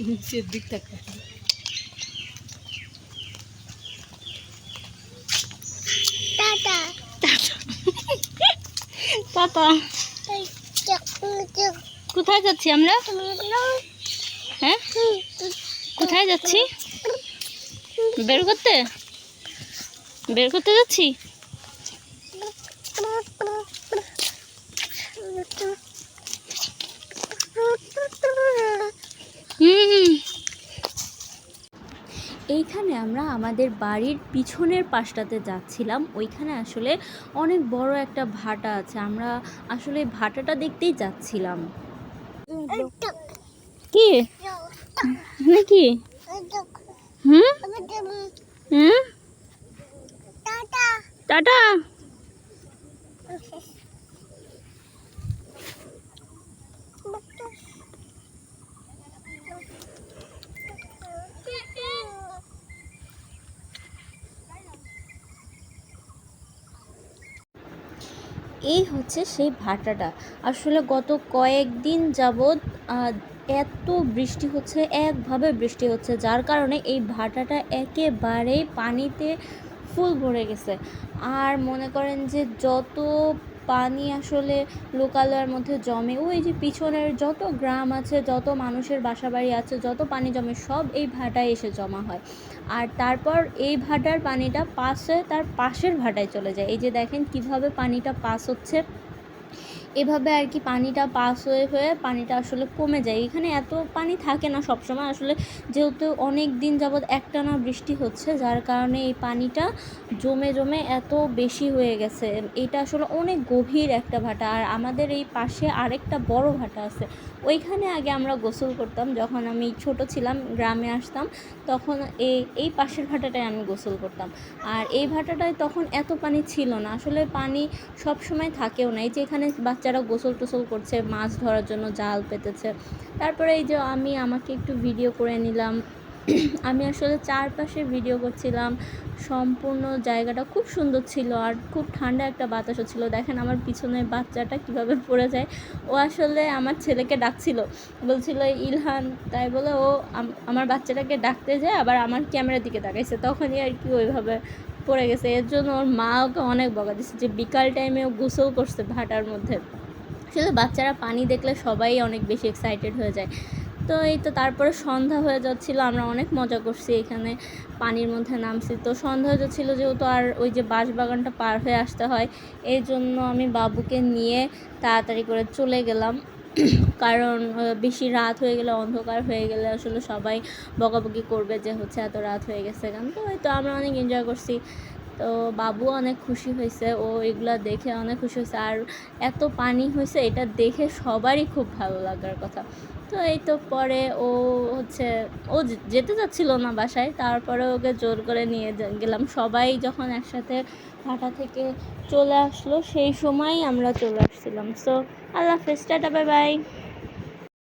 নিচের দিক থেকে টাটা টাটা। কোথায় যাচ্ছি আমরা? হ্যাঁ, কোথায় যাচ্ছি? বের করতে যাচ্ছি। এইখানে আমরা আমাদের বাড়ির পিছনের পাশটাতে যাচ্ছিলাম। ওইখানে আসলে অনেক বড় একটা ভাটা আছে, আমরা আসলে ভাটাটা দেখতেই যাচ্ছিলাম। কি নাকি? হুম হুম, টাটা। এই হচ্ছে সেই ভাটাটা। আসলে গত কয়েকদিন যাবৎ এত বৃষ্টি হচ্ছে, একভাবে বৃষ্টি হচ্ছে, যার কারণে এই ভাটাটা একেবারেই পানিতে ফুল ভরে গেছে। আর মনে করেন যে যত পানি আসলে লোকালয়ের মধ্যে জমে, ওই যে পিছনের যত গ্রাম আছে, যত মানুষের বাসাবাড়ি আছে, যত পানি জমে সব এই ভাটায় এসে জমা হয়। আর তারপর এই ভাটার পানিটা পাস হয়ে তার পাশের ভাটায় চলে যায়। এই যে দেখেন কিভাবে পানিটা পাস হচ্ছে, এভাবে আর কি পানিটা পাস হয়ে হয়ে পানিটা আসলে কমে যায়। এখানে এত পানি থাকে না সবসময়, আসলে যেহেতু অনেক দিন যাবৎ একটানা বৃষ্টি হচ্ছে, যার কারণে এই পানিটা জমে জমে এত বেশি হয়ে গেছে। এটা আসলে অনেক গভীর একটা ভাটা। আর আমাদের এই পাশে আরেকটা বড় ভাটা আছে, ওইখানে আগে আমরা গোসল করতাম যখন আমি ছোট ছিলাম, গ্রামে আসতাম, তখন এই পাশের ভাটাটায় আমি গোসল করতাম। আর এই ভাটাটায় তখন এত পানি ছিল না, আসলে পানি সব সময় থাকেও না। এই যে এখানে বাচ্চারা গোসল টোসল করছে, মাছ ধরার জন্য জাল পেতেছে। তারপরে এই যে আমাকে একটু ভিডিও করে নিলাম। আমি আসলে চারপাশে ভিডিও করছিলাম। সম্পূর্ণ জায়গাটা খুব সুন্দর ছিল আর খুব ঠান্ডা একটা বাতাসও ছিল। দেখেন আমার পিছনের বাচ্চাটা কিভাবে পড়ে যায়। ও আসলে আমার ছেলেকে ডাকছিল, বলছিল ইলহান, তাই বলে ও আমার বাচ্চাটাকে ডাকতে যায় আবার আমার ক্যামেরার দিকে তাকাইছে, তখনই আর কি ওইভাবে পড়ে গেছে। এর জন্য ওর মা ওকে অনেক বকা দিচ্ছে যে বিকাল টাইমে ও গোসল করছে ভাটার মধ্যে। আসলে বাচ্চারা পানি দেখলে সবাই অনেক বেশি এক্সাইটেড হয়ে যায়। তো এই তো তারপরে সন্ধ্যা হয়ে যাচ্ছিলো, আমরা অনেক মজা করছি এখানে, পানির মধ্যে নামছি। তো সন্ধ্যা হয়ে যাচ্ছিলো যেহেতু, আর ওই যে বাঁশবাগানটা পার হয়ে আসতে হয়, এই জন্য আমি বাবুকে নিয়ে তাড়াতাড়ি করে চলে গেলাম। কারণ বেশি রাত হয়ে গেলে, অন্ধকার হয়ে গেলে আসলে সবাই বকাবকি করবে যে হচ্ছে এত রাত হয়ে গেছে কেন। তো এই তো আমরা অনেক এনজয় করছি। তো বাবু অনেক খুশি হয়েছে, ও এগুলা দেখে অনেক খুশি হয়েছে। আর এত পানি হয়েছে এটা দেখে সবারই খুব ভালো লাগার কথা। তো এই তো পরে ও হচ্ছে ও যেতে চাচ্ছিল না বাসায়, তারপরে ওকে জোর করে নিয়ে গেলাম। সবাই যখন একসাথে ভাটা থেকে চলে আসলো সেই সময়ই আমরা চলে আসছিলাম। সো আল্লাহ হাফেজ, টাটা, বাই বাই।